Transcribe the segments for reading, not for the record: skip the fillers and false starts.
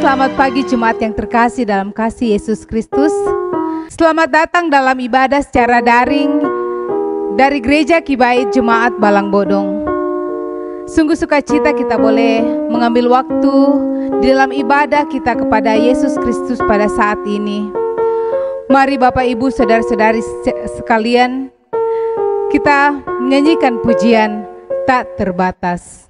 Selamat pagi Jemaat yang terkasih dalam kasih Yesus Kristus. Selamat datang dalam ibadah secara daring dari Gereja Kibait Jemaat Balang Bodong. Sungguh sukacita kita boleh mengambil waktu di dalam ibadah kita kepada Yesus Kristus pada saat ini. Mari Bapak Ibu Saudara-saudari sekalian, kita menyanyikan pujian tak terbatas.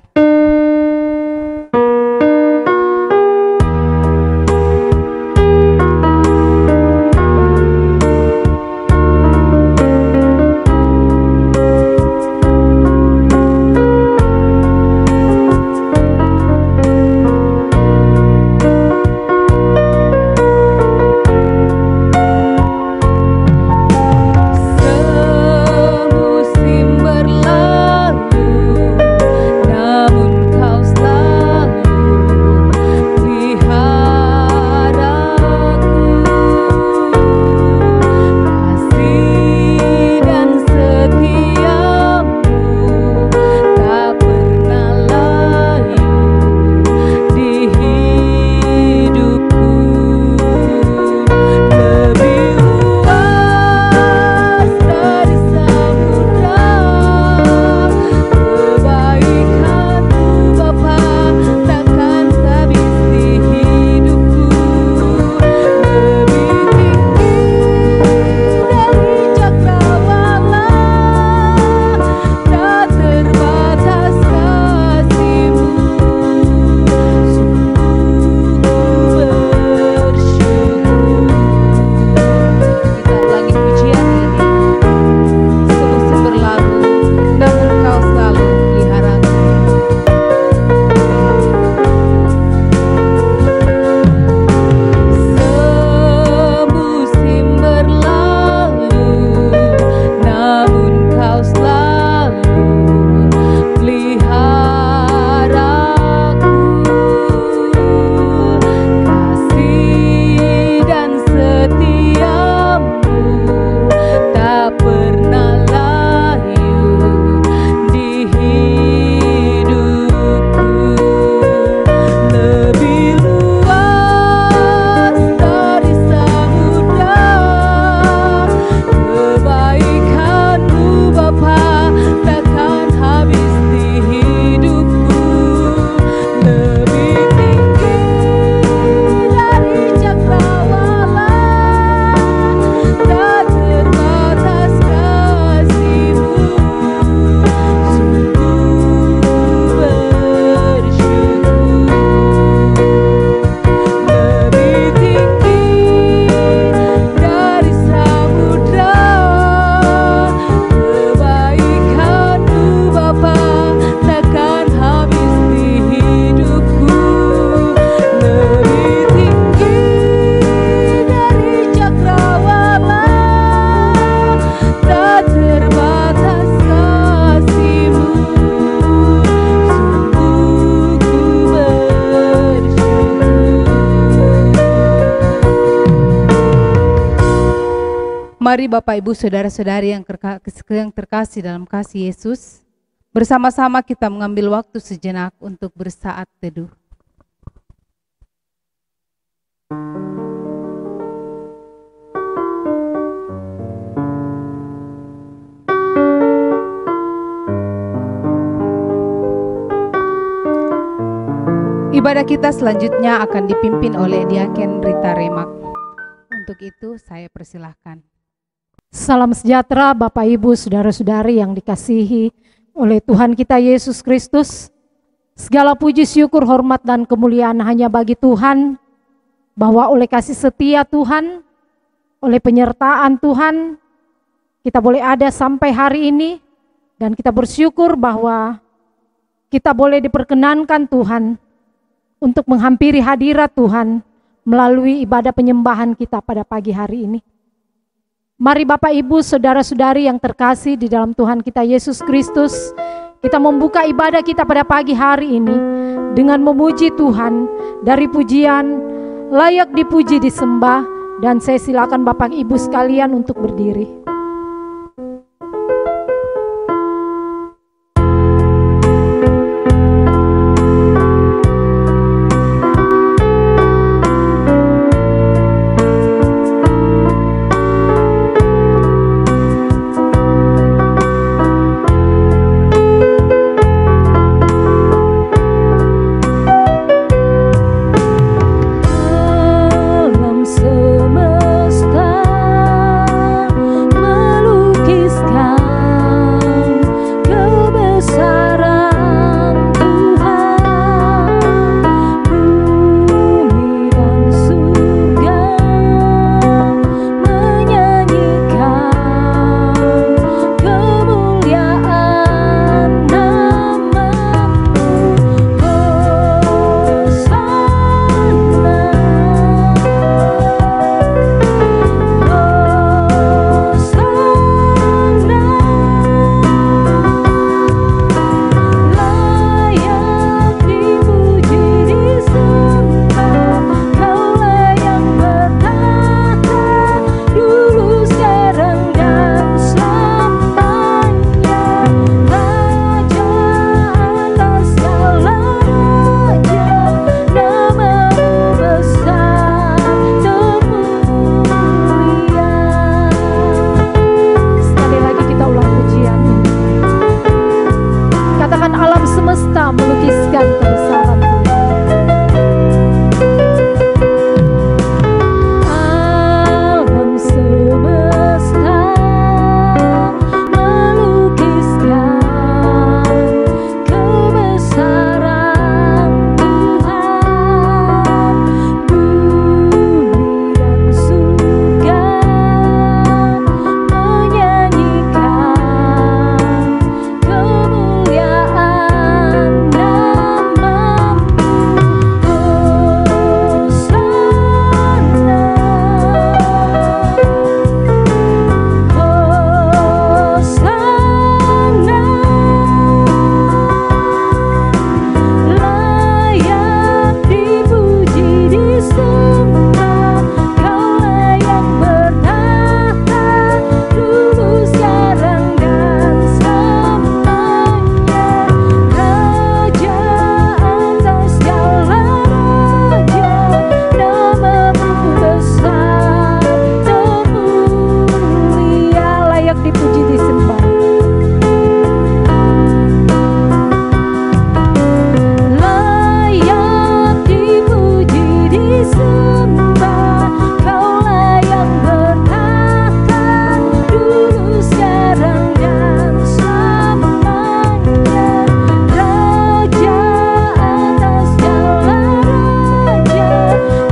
Mari Bapak Ibu Saudara-saudari yang terkasih dalam kasih Yesus, bersama-sama kita mengambil waktu sejenak untuk bersaat teduh. Ibadah kita selanjutnya akan dipimpin oleh Diaken Rita Remak. Untuk itu saya persilahkan. Salam sejahtera Bapak Ibu Saudara-saudari yang dikasihi oleh Tuhan kita Yesus Kristus. Segala puji syukur hormat dan kemuliaan hanya bagi Tuhan, bahwa oleh kasih setia Tuhan, oleh penyertaan Tuhan, kita boleh ada sampai hari ini, dan kita bersyukur bahwa kita boleh diperkenankan Tuhan untuk menghampiri hadirat Tuhan melalui ibadah penyembahan kita pada pagi hari ini. Mari Bapak Ibu Saudara-saudari yang terkasih di dalam Tuhan kita Yesus Kristus, kita membuka ibadah kita pada pagi hari ini dengan memuji Tuhan dari pujian layak dipuji disembah, dan saya silakan Bapak Ibu sekalian untuk berdiri. alam semesta melukiskan kebesaran Tuhan. Alam semesta melukiskan kebesaran Tuhan. Bumi dan surga menyanyikan kemuliaan nama-Mu. Hosana, Hosana, layak dipuji disembah, Kaulah yang bertahta dulu sekarang dan selamanya, Raja atas segala raja, nama-Mu besar termulia, layak dipuji disembah. Layak dipuji disembah, Kaulah yang bertahta dulu sekarang dan selamanya, Raja atas segala raja,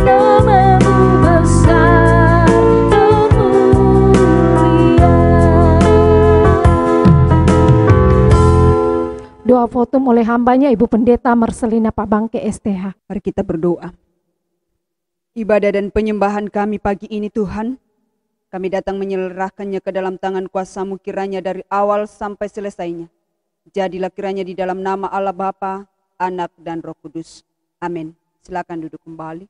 nama-Mu besar termulia. Doa votum oleh hambanya Ibu Pendeta Marcelina Pak Bangke STH. Mari kita berdoa. Ibadah dan penyembahan kami pagi ini Tuhan, kami datang menyerahkannya ke dalam tangan kuasa-Mu kiranya dari awal sampai selesainya. Jadilah kiranya di dalam nama Allah Bapa, Anak dan Roh Kudus. Amin. Silakan duduk kembali.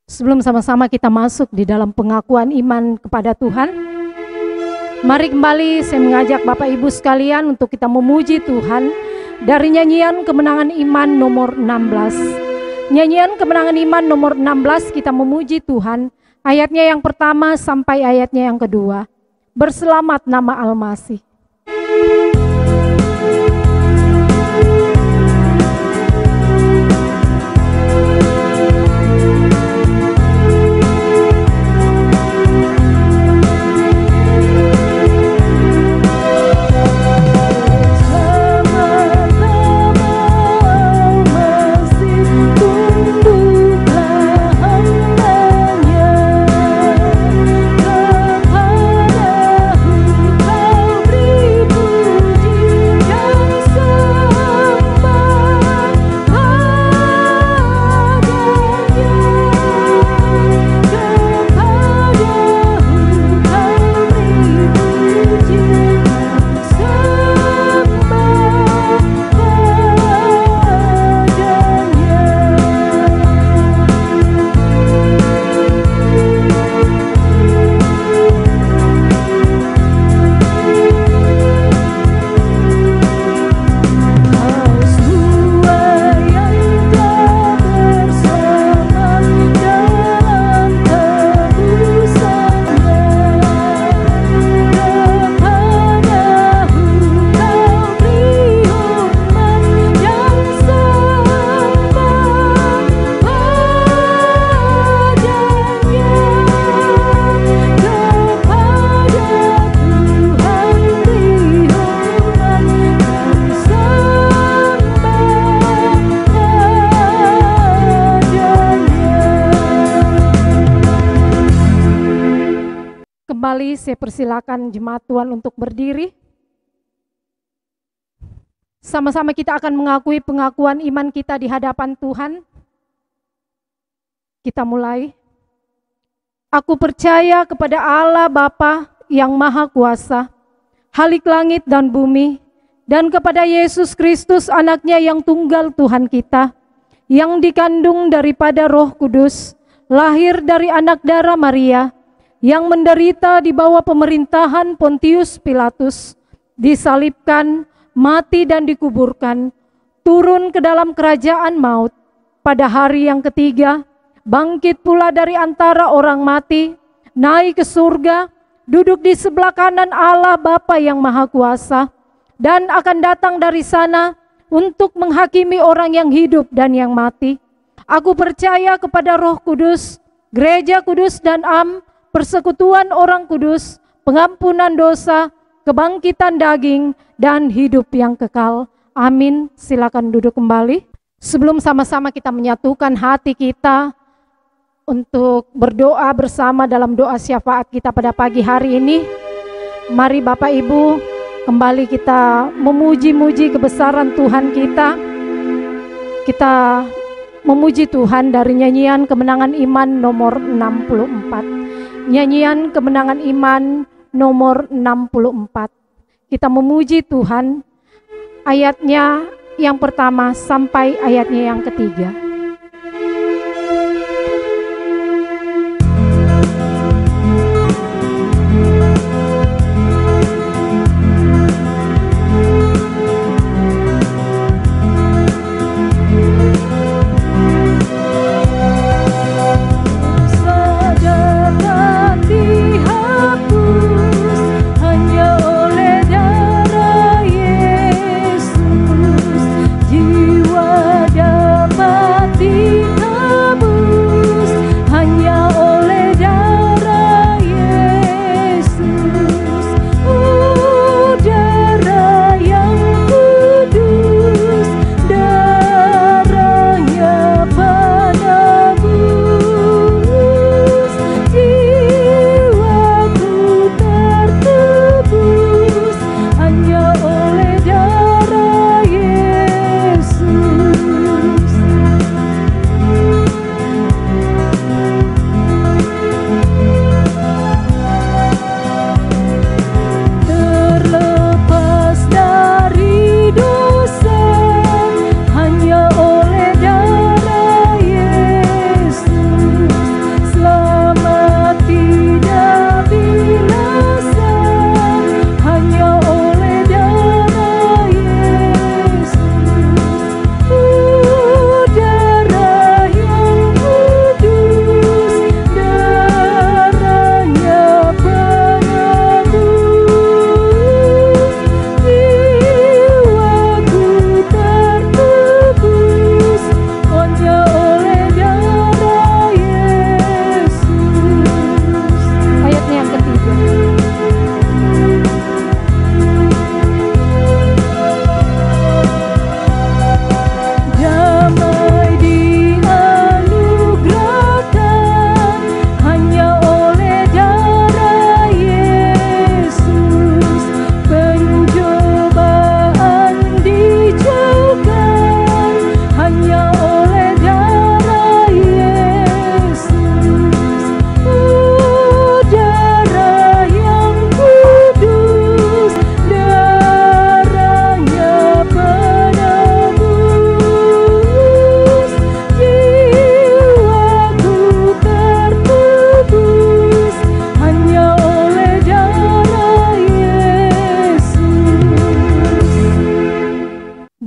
Sebelum sama-sama kita masuk di dalam pengakuan iman kepada Tuhan, mari kembali saya mengajak Bapak Ibu sekalian untuk kita memuji Tuhan dari nyanyian kemenangan iman nomor 16. Nyanyian kemenangan iman nomor 16 kita memuji Tuhan, ayatnya yang pertama sampai ayatnya yang kedua. Berselamat nama Al-Masih. Kembali saya persilakan jemaat Tuhan untuk berdiri. Sama-sama kita akan mengakui pengakuan iman kita di hadapan Tuhan. Kita mulai. Aku percaya kepada Allah Bapa yang Maha Kuasa, Halik langit dan bumi, dan kepada Yesus Kristus anaknya yang tunggal Tuhan kita, yang dikandung daripada Roh Kudus, lahir dari anak darah Maria, yang menderita di bawah pemerintahan Pontius Pilatus, disalibkan, mati dan dikuburkan, turun ke dalam kerajaan maut, pada hari yang ketiga, bangkit pula dari antara orang mati, naik ke surga, duduk di sebelah kanan Allah Bapa yang Maha Kuasa, dan akan datang dari sana untuk menghakimi orang yang hidup dan yang mati. Aku percaya kepada Roh Kudus, Gereja Kudus dan Am, persekutuan orang kudus, pengampunan dosa, kebangkitan daging, dan hidup yang kekal. Amin. Silakan duduk kembali. Sebelum sama-sama kita menyatukan hati kita untuk berdoa bersama dalam doa syafaat kita pada pagi hari ini, mari Bapak Ibu kembali kita memuji-muji kebesaran Tuhan kita. Kita memuji Tuhan dari nyanyian Kemenangan Iman nomor 64. Nyanyian Kemenangan Iman nomor 64. Kita memuji Tuhan, ayatnya yang pertama sampai ayatnya yang ketiga.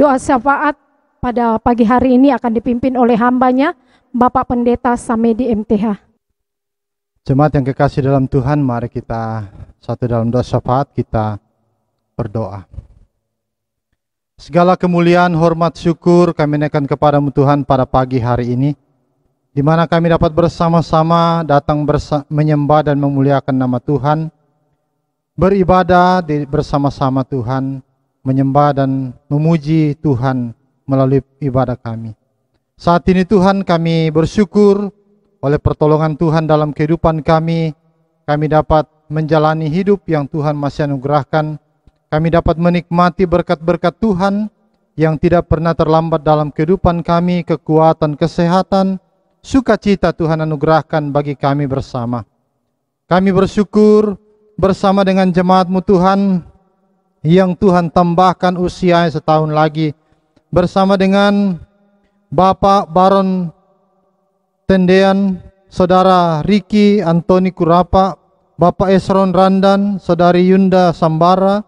Doa syafaat pada pagi hari ini akan dipimpin oleh hambanya, Bapak Pendeta Samedi MTH. Jemaat yang kekasih dalam Tuhan, mari kita satu dalam doa syafaat, kita berdoa. Segala kemuliaan, hormat, syukur kami naikkan kepadamu Tuhan pada pagi hari ini, di mana kami dapat bersama-sama datang menyembah dan memuliakan nama Tuhan, beribadah bersama-sama Tuhan, menyembah dan memuji Tuhan melalui ibadah kami. Saat ini Tuhan, kami bersyukur oleh pertolongan Tuhan dalam kehidupan kami dapat menjalani hidup yang Tuhan masih anugerahkan. Kami dapat menikmati berkat-berkat Tuhan yang tidak pernah terlambat dalam kehidupan kami, kekuatan, kesehatan, sukacita Tuhan anugerahkan bagi kami bersama. Kami bersyukur bersama dengan jemaat-Mu Tuhan, yang Tuhan tambahkan usia setahun lagi, bersama dengan Bapak Baron Tendean, Saudara Riki Antoni Kurapa, Bapak Esron Randan, Saudari Yunda Sambara,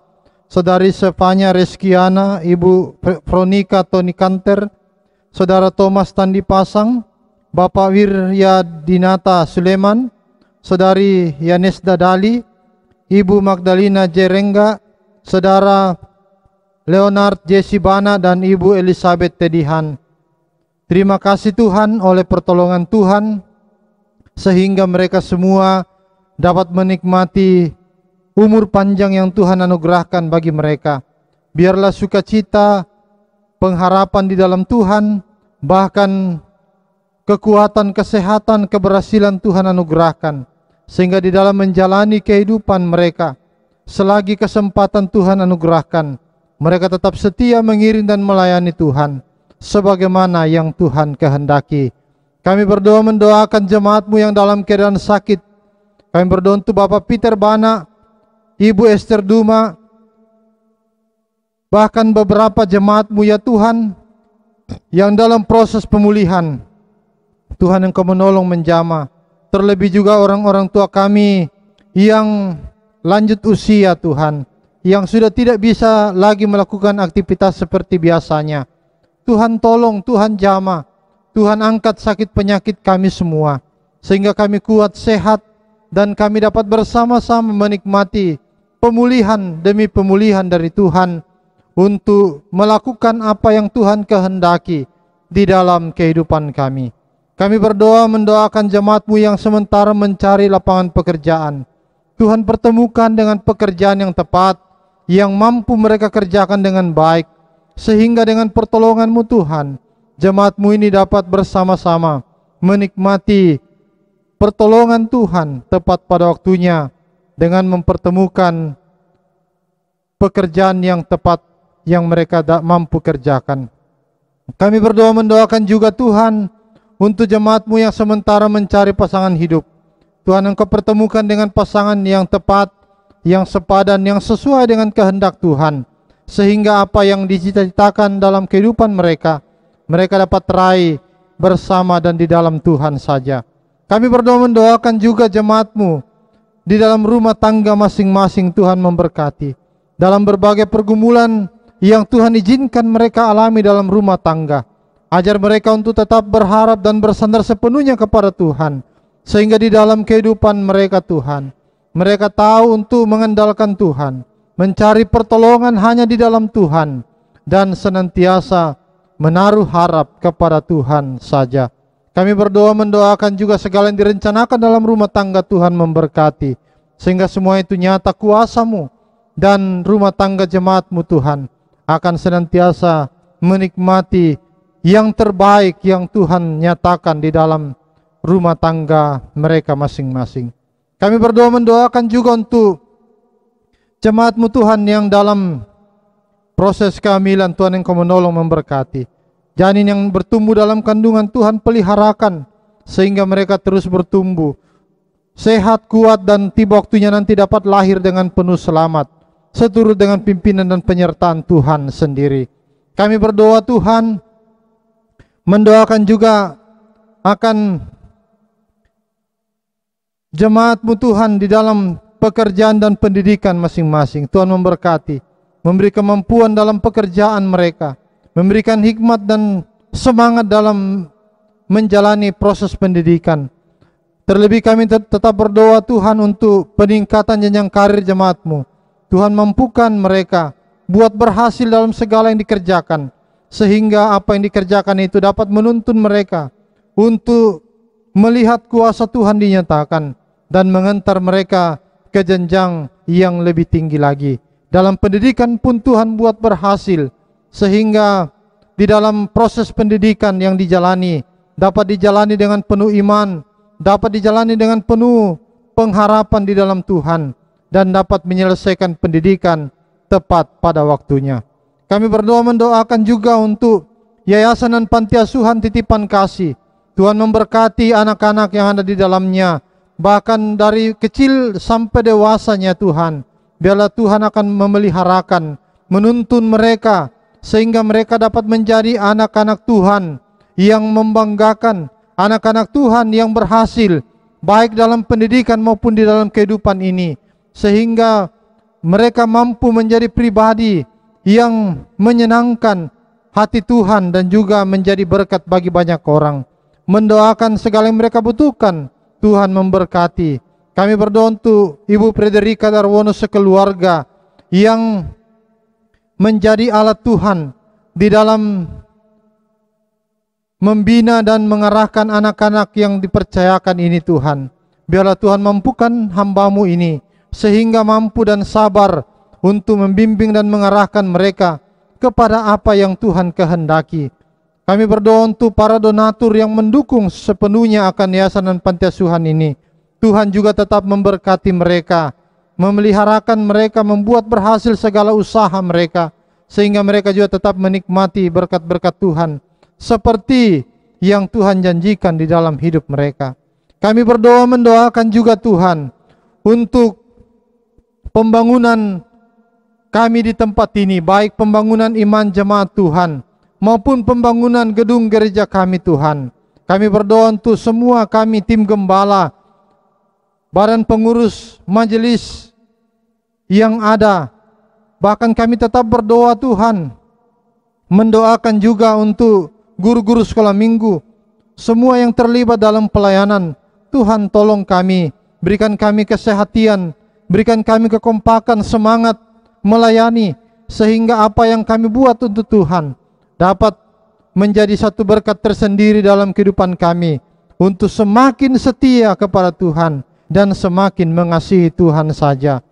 Saudari Stefania Reskiana, Ibu Veronica Toni Kanter, Saudara Thomas Tandi Pasang, Bapak Wirya Dinata Suleman, Saudari Yanes Dadali, Ibu Magdalena Jerengga, Saudara Leonard Jesse Bana, dan Ibu Elizabeth Tedihan. Terima kasih Tuhan oleh pertolongan Tuhan, sehingga mereka semua dapat menikmati umur panjang yang Tuhan anugerahkan bagi mereka. Biarlah sukacita, pengharapan di dalam Tuhan, bahkan kekuatan, kesehatan, keberhasilan Tuhan anugerahkan, sehingga di dalam menjalani kehidupan mereka, selagi kesempatan Tuhan anugerahkan, mereka tetap setia mengiring dan melayani Tuhan sebagaimana yang Tuhan kehendaki. Kami berdoa mendoakan jemaat-Mu yang dalam keadaan sakit. Kami berdoa untuk Bapak Peter Bana, Ibu Esther Duma, bahkan beberapa jemaat-Mu ya Tuhan yang dalam proses pemulihan. Tuhan Engkau menolong menjamah. Terlebih juga orang-orang tua kami yang lanjut usia Tuhan, yang sudah tidak bisa lagi melakukan aktivitas seperti biasanya. Tuhan tolong, Tuhan jamah, Tuhan angkat sakit penyakit kami semua, sehingga kami kuat, sehat, dan kami dapat bersama-sama menikmati pemulihan demi pemulihan dari Tuhan untuk melakukan apa yang Tuhan kehendaki di dalam kehidupan kami. Kami berdoa mendoakan jemaat-Mu yang sementara mencari lapangan pekerjaan. Tuhan pertemukan dengan pekerjaan yang tepat, yang mampu mereka kerjakan dengan baik, sehingga dengan pertolongan-Mu Tuhan, jemaat-Mu ini dapat bersama-sama menikmati pertolongan Tuhan tepat pada waktunya, dengan mempertemukan pekerjaan yang tepat yang mereka tak mampu kerjakan. Kami berdoa mendoakan juga Tuhan untuk jemaat-Mu yang sementara mencari pasangan hidup. Tuhan Engkau pertemukan dengan pasangan yang tepat, yang sepadan, yang sesuai dengan kehendak Tuhan, sehingga apa yang dicita-citakan dalam kehidupan mereka, mereka dapat raih bersama dan di dalam Tuhan saja. Kami berdoa mendoakan juga jemaat-Mu di dalam rumah tangga masing-masing. Tuhan memberkati dalam berbagai pergumulan yang Tuhan izinkan mereka alami dalam rumah tangga. Ajar mereka untuk tetap berharap dan bersandar sepenuhnya kepada Tuhan, sehingga di dalam kehidupan mereka Tuhan, mereka tahu untuk mengandalkan Tuhan, mencari pertolongan hanya di dalam Tuhan, dan senantiasa menaruh harap kepada Tuhan saja. Kami berdoa mendoakan juga segala yang direncanakan dalam rumah tangga. Tuhan memberkati, sehingga semua itu nyata kuasa-Mu, dan rumah tangga jemaat-Mu Tuhan akan senantiasa menikmati yang terbaik yang Tuhan nyatakan di dalam rumah tangga mereka masing-masing. Kami berdoa mendoakan juga untuk jemaat-Mu Tuhan yang dalam proses kehamilan. Tuhan Engkau menolong memberkati. Janin yang bertumbuh dalam kandungan, Tuhan peliharakan sehingga mereka terus bertumbuh sehat, kuat, dan tiba waktunya nanti dapat lahir dengan penuh selamat, seturut dengan pimpinan dan penyertaan Tuhan sendiri. Kami berdoa Tuhan mendoakan juga akan jemaat-Mu Tuhan di dalam pekerjaan dan pendidikan masing-masing. Tuhan memberkati, memberi kemampuan dalam pekerjaan mereka, memberikan hikmat dan semangat dalam menjalani proses pendidikan. Terlebih kami tetap berdoa Tuhan untuk peningkatan jenjang karir jemaat-Mu. Tuhan mampukan mereka buat berhasil dalam segala yang dikerjakan, sehingga apa yang dikerjakan itu dapat menuntun mereka untuk melihat kuasa Tuhan dinyatakan dan mengantar mereka ke jenjang yang lebih tinggi lagi. Dalam pendidikan pun Tuhan buat berhasil, sehingga di dalam proses pendidikan yang dijalani dapat dijalani dengan penuh iman, dapat dijalani dengan penuh pengharapan di dalam Tuhan, dan dapat menyelesaikan pendidikan tepat pada waktunya. Kami berdoa mendoakan juga untuk yayasan dan panti asuhan titipan kasih. Tuhan memberkati anak-anak yang ada di dalamnya, bahkan dari kecil sampai dewasanya Tuhan. Biarlah Tuhan akan memeliharakan, menuntun mereka, sehingga mereka dapat menjadi anak-anak Tuhan yang membanggakan, anak-anak Tuhan yang berhasil, baik dalam pendidikan maupun di dalam kehidupan ini, sehingga mereka mampu menjadi pribadi yang menyenangkan hati Tuhan dan juga menjadi berkat bagi banyak orang. Mendoakan segala yang mereka butuhkan, Tuhan memberkati. Kami berdoa untuk Ibu Frederika Darwono sekeluarga yang menjadi alat Tuhan di dalam membina dan mengarahkan anak-anak yang dipercayakan ini Tuhan. Biarlah Tuhan mampukan hamba-Mu ini sehingga mampu dan sabar untuk membimbing dan mengarahkan mereka kepada apa yang Tuhan kehendaki. Kami berdoa untuk para donatur yang mendukung sepenuhnya akan yayasan dan panti asuhan ini. Tuhan juga tetap memberkati mereka, memeliharakan mereka, membuat berhasil segala usaha mereka, sehingga mereka juga tetap menikmati berkat-berkat Tuhan seperti yang Tuhan janjikan di dalam hidup mereka. Kami berdoa mendoakan juga Tuhan untuk pembangunan kami di tempat ini, baik pembangunan iman jemaat Tuhan maupun pembangunan gedung gereja kami Tuhan. Kami berdoa untuk semua kami tim gembala, badan pengurus majelis yang ada. Bahkan kami tetap berdoa Tuhan, mendoakan juga untuk guru-guru sekolah minggu, semua yang terlibat dalam pelayanan. Tuhan tolong kami, berikan kami kesehatan, berikan kami kekompakan, semangat melayani, sehingga apa yang kami buat untuk Tuhan dapat menjadi satu berkat tersendiri dalam kehidupan kami, untuk semakin setia kepada Tuhan dan semakin mengasihi Tuhan saja.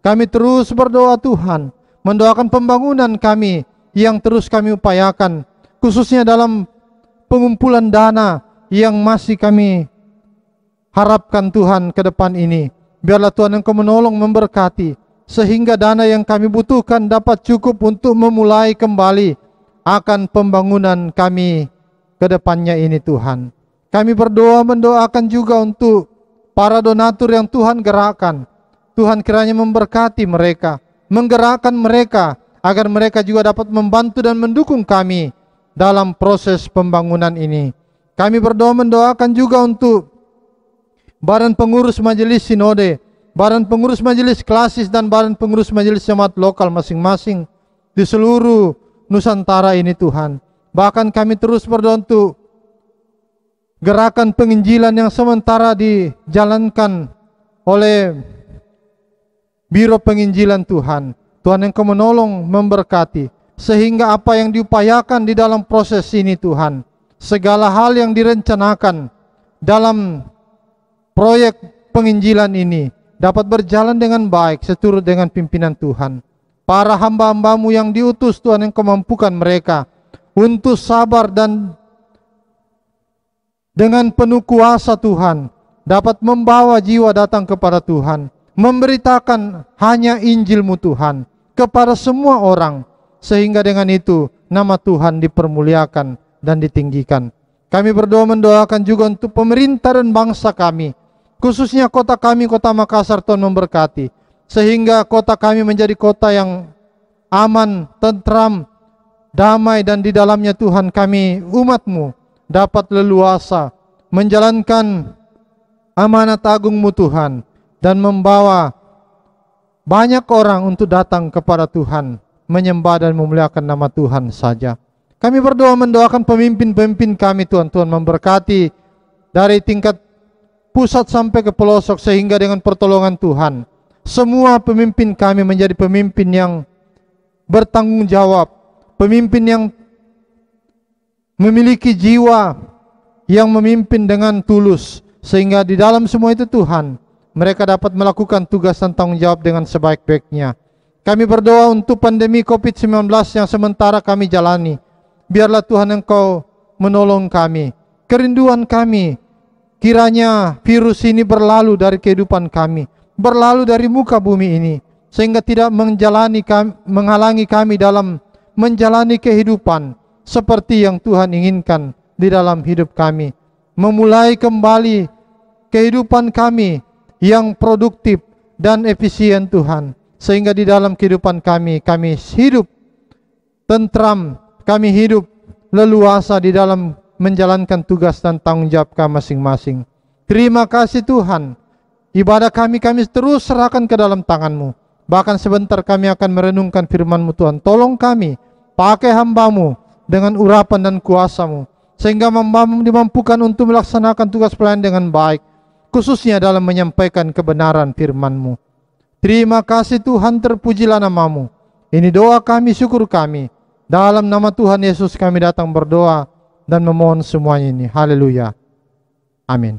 Kami terus berdoa Tuhan, mendoakan pembangunan kami yang terus kami upayakan, khususnya dalam pengumpulan dana yang masih kami harapkan Tuhan ke depan ini. Biarlah Tuhan Engkau menolong, memberkati, sehingga dana yang kami butuhkan dapat cukup untuk memulai kembali akan pembangunan kami ke depannya ini Tuhan. Kami berdoa mendoakan juga untuk para donatur yang Tuhan gerakkan. Tuhan kiranya memberkati mereka, menggerakkan mereka, agar mereka juga dapat membantu dan mendukung kami dalam proses pembangunan ini. Kami berdoa mendoakan juga untuk badan pengurus majelis sinode, badan pengurus majelis klasis, dan badan pengurus majelis jemaat lokal masing-masing di seluruh Nusantara ini Tuhan. Bahkan kami terus berdoa untuk gerakan penginjilan yang sementara dijalankan oleh Biro Penginjilan Tuhan. Tuhan Engkau menolong, memberkati, sehingga apa yang diupayakan di dalam proses ini Tuhan, segala hal yang direncanakan dalam proyek penginjilan ini dapat berjalan dengan baik seturut dengan pimpinan Tuhan. Para hamba-hamba-Mu yang diutus Tuhan Engkau mampukan mereka untuk sabar dan dengan penuh kuasa Tuhan dapat membawa jiwa datang kepada Tuhan, memberitakan hanya Injil-Mu Tuhan kepada semua orang, sehingga dengan itu nama Tuhan dipermuliakan dan ditinggikan. Kami berdoa mendoakan juga untuk pemerintah dan bangsa kami, khususnya kota kami, kota Makassar. Tuhan memberkati, sehingga kota kami menjadi kota yang aman, tentram, damai, dan di dalamnya Tuhan kami, umat-Mu, dapat leluasa menjalankan amanat agung-Mu Tuhan, dan membawa banyak orang untuk datang kepada Tuhan, menyembah dan memuliakan nama Tuhan saja. Kami berdoa mendoakan pemimpin-pemimpin kami Tuhan. Tuhan memberkati dari tingkat pusat sampai ke pelosok, sehingga dengan pertolongan Tuhan semua pemimpin kami menjadi pemimpin yang bertanggung jawab, pemimpin yang memiliki jiwa yang memimpin dengan tulus, sehingga di dalam semua itu Tuhan mereka dapat melakukan tugas dan tanggung jawab dengan sebaik-baiknya. Kami berdoa untuk pandemi COVID-19 yang sementara kami jalani. Biarlah Tuhan Engkau menolong kami. Kerinduan kami, kiranya virus ini berlalu dari kehidupan kami, berlalu dari muka bumi ini, sehingga tidak menghalangi kami dalam menjalani kehidupan seperti yang Tuhan inginkan di dalam hidup kami. Memulai kembali kehidupan kami yang produktif dan efisien Tuhan, sehingga di dalam kehidupan kami hidup tentram, kami hidup leluasa di dalam menjalankan tugas dan tanggung jawab kami masing-masing. Terima kasih Tuhan. Ibadah kami terus serahkan ke dalam tangan-Mu. Bahkan sebentar kami akan merenungkan firman-Mu Tuhan. Tolong kami, pakai hamba-Mu dengan urapan dan kuasa-Mu, sehingga hamba-Mu dimampukan untuk melaksanakan tugas pelayanan dengan baik, khususnya dalam menyampaikan kebenaran firman-Mu. Terima kasih Tuhan, terpujilah nama-Mu. Ini doa kami, syukur kami. Dalam nama Tuhan Yesus kami datang berdoa dan memohon semuanya ini. Haleluya. Amin.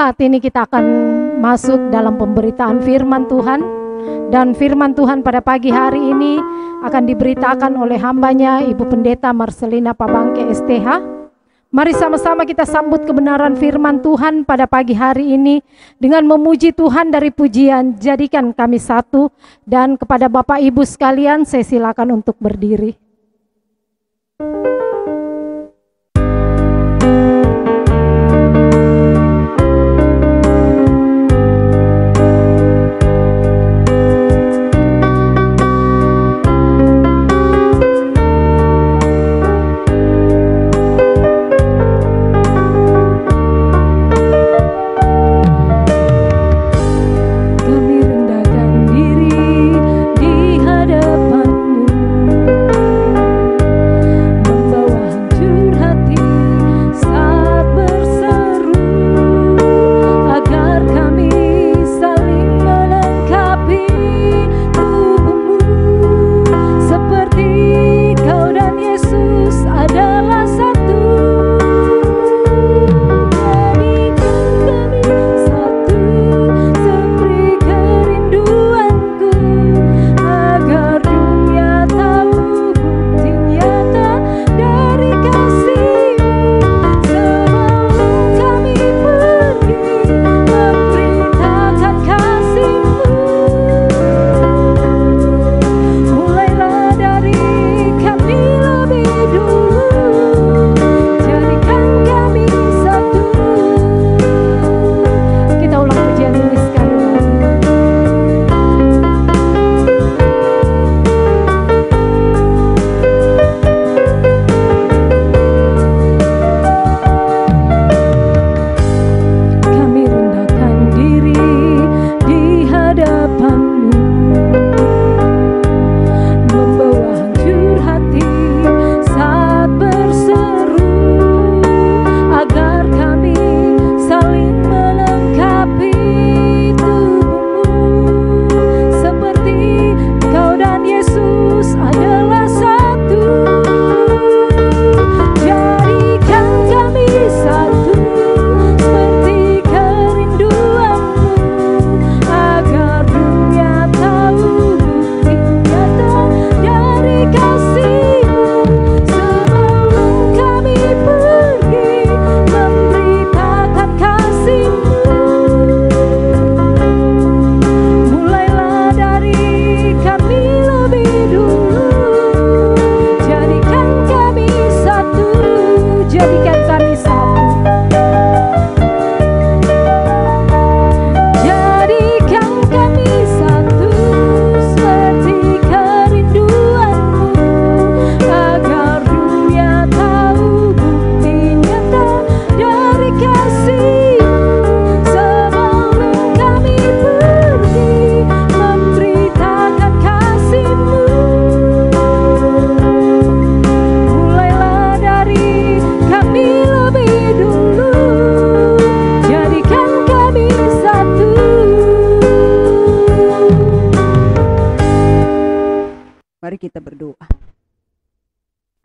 Saat ini kita akan masuk dalam pemberitaan firman Tuhan. Dan firman Tuhan pada pagi hari ini akan diberitakan oleh hambanya Ibu Pendeta Marcelina Pabangke STH. Mari sama-sama kita sambut kebenaran firman Tuhan pada pagi hari ini dengan memuji Tuhan dari pujian Jadikan Kami Satu. Dan kepada Bapak Ibu sekalian, saya silakan untuk berdiri. Di hadapan-Mu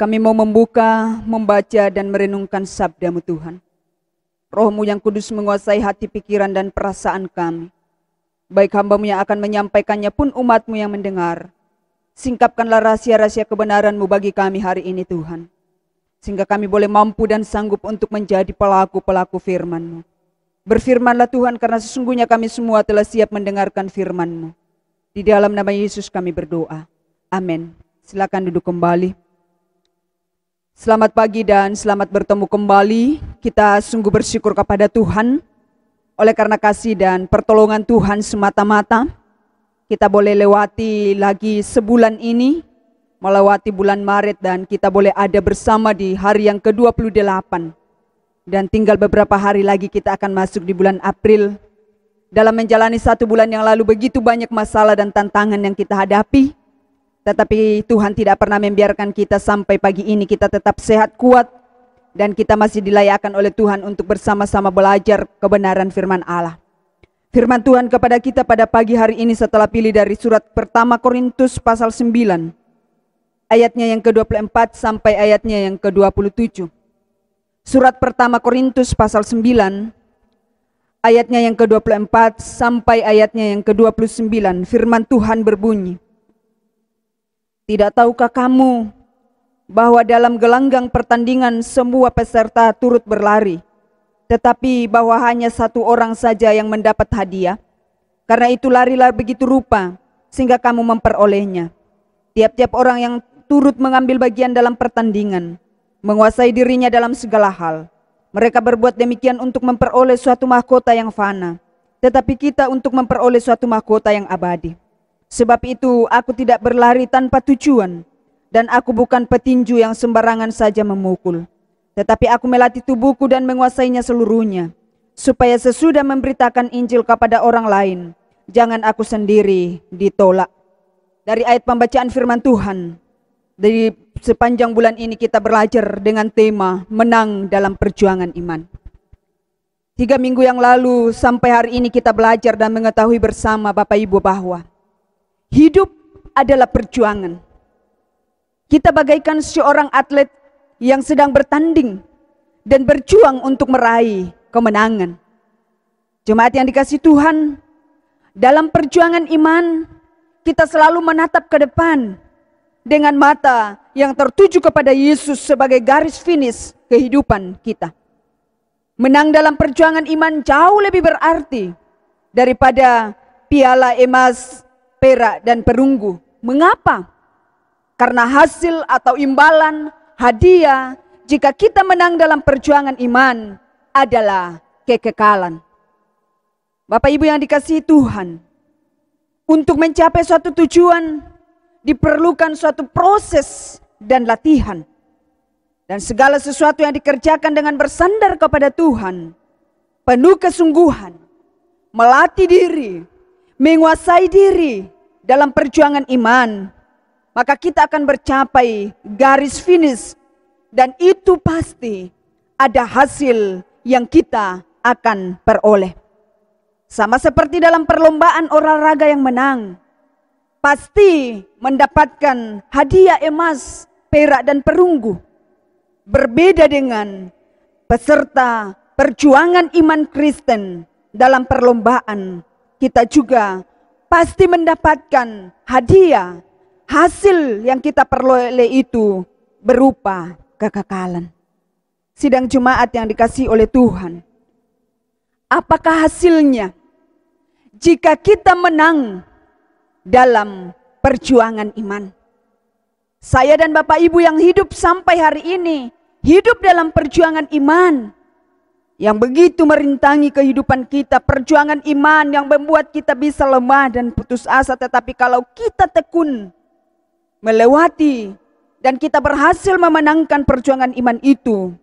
Kami mau membuka, membaca, dan merenungkan sabda-Mu Tuhan. Roh-Mu yang kudus menguasai hati, pikiran, dan perasaan kami. Baik hamba-Mu yang akan menyampaikannya pun umat-Mu yang mendengar. Singkapkanlah rahasia-rahasia kebenaran-Mu bagi kami hari ini Tuhan. Sehingga kami boleh mampu dan sanggup untuk menjadi pelaku-pelaku firman-Mu. Berfirmanlah Tuhan, karena sesungguhnya kami semua telah siap mendengarkan firman-Mu. Di dalam nama Yesus kami berdoa. Amin. Silakan duduk kembali. Selamat pagi dan selamat bertemu kembali. Kita sungguh bersyukur kepada Tuhan. Oleh karena kasih dan pertolongan Tuhan semata-mata, kita boleh lewati lagi sebulan ini, melewati bulan Maret, dan kita boleh ada bersama di hari yang ke-28. Dan tinggal beberapa hari lagi kita akan masuk di bulan April. Dalam menjalani 1 bulan yang lalu begitu banyak masalah dan tantangan yang kita hadapi. Tetapi Tuhan tidak pernah membiarkan kita sampai pagi ini kita tetap sehat, kuat, dan kita masih dilayakkan oleh Tuhan untuk bersama-sama belajar kebenaran firman Allah. Firman Tuhan kepada kita pada pagi hari ini setelah pilih dari surat pertama Korintus pasal 9, ayatnya yang ke-24 sampai ayatnya yang ke-27. Surat pertama Korintus pasal 9, ayatnya yang ke-24 sampai ayatnya yang ke-29, firman Tuhan berbunyi, "Tidak tahukah kamu bahwa dalam gelanggang pertandingan semua peserta turut berlari, tetapi bahwa hanya satu orang saja yang mendapat hadiah? Karena itu larilah begitu rupa, sehingga kamu memperolehnya. Tiap-tiap orang yang turut mengambil bagian dalam pertandingan, menguasai dirinya dalam segala hal. Mereka berbuat demikian untuk memperoleh suatu mahkota yang fana, tetapi kita untuk memperoleh suatu mahkota yang abadi. Sebab itu aku tidak berlari tanpa tujuan, dan aku bukan petinju yang sembarangan saja memukul. Tetapi aku melatih tubuhku dan menguasainya seluruhnya, supaya sesudah memberitakan Injil kepada orang lain, jangan aku sendiri ditolak." Dari ayat pembacaan firman Tuhan, dari sepanjang bulan ini kita belajar dengan tema menang dalam perjuangan iman. 3 minggu yang lalu sampai hari ini kita belajar dan mengetahui bersama Bapak Ibu bahwa hidup adalah perjuangan. Kita bagaikan seorang atlet yang sedang bertanding dan berjuang untuk meraih kemenangan. Jemaat yang dikasihi Tuhan, dalam perjuangan iman kita selalu menatap ke depan dengan mata yang tertuju kepada Yesus sebagai garis finish kehidupan kita. Menang dalam perjuangan iman jauh lebih berarti daripada piala emas, perak, dan perunggu. Mengapa? Karena hasil atau imbalan, hadiah jika kita menang dalam perjuangan iman adalah kekekalan. Bapak Ibu yang dikasihi Tuhan, untuk mencapai suatu tujuan diperlukan suatu proses dan latihan. Dan segala sesuatu yang dikerjakan dengan bersandar kepada Tuhan, penuh kesungguhan, melatih diri, menguasai diri dalam perjuangan iman, maka kita akan bercapai garis finish, dan itu pasti ada hasil yang kita akan peroleh. Sama seperti dalam perlombaan olahraga yang menang, pasti mendapatkan hadiah emas, perak, dan perunggu. Berbeda dengan peserta perjuangan iman Kristen dalam perlombaan, kita juga pasti mendapatkan hadiah. Hasil yang kita peroleh itu berupa kekekalan. Sidang jemaat yang dikasihi oleh Tuhan, apakah hasilnya jika kita menang dalam perjuangan iman? Saya dan Bapak Ibu yang hidup sampai hari ini, hidup dalam perjuangan iman yang begitu merintangi kehidupan kita. Perjuangan iman yang membuat kita bisa lemah dan putus asa. Tetapi kalau kita tekun melewati dan kita berhasil memenangkan perjuangan iman itu,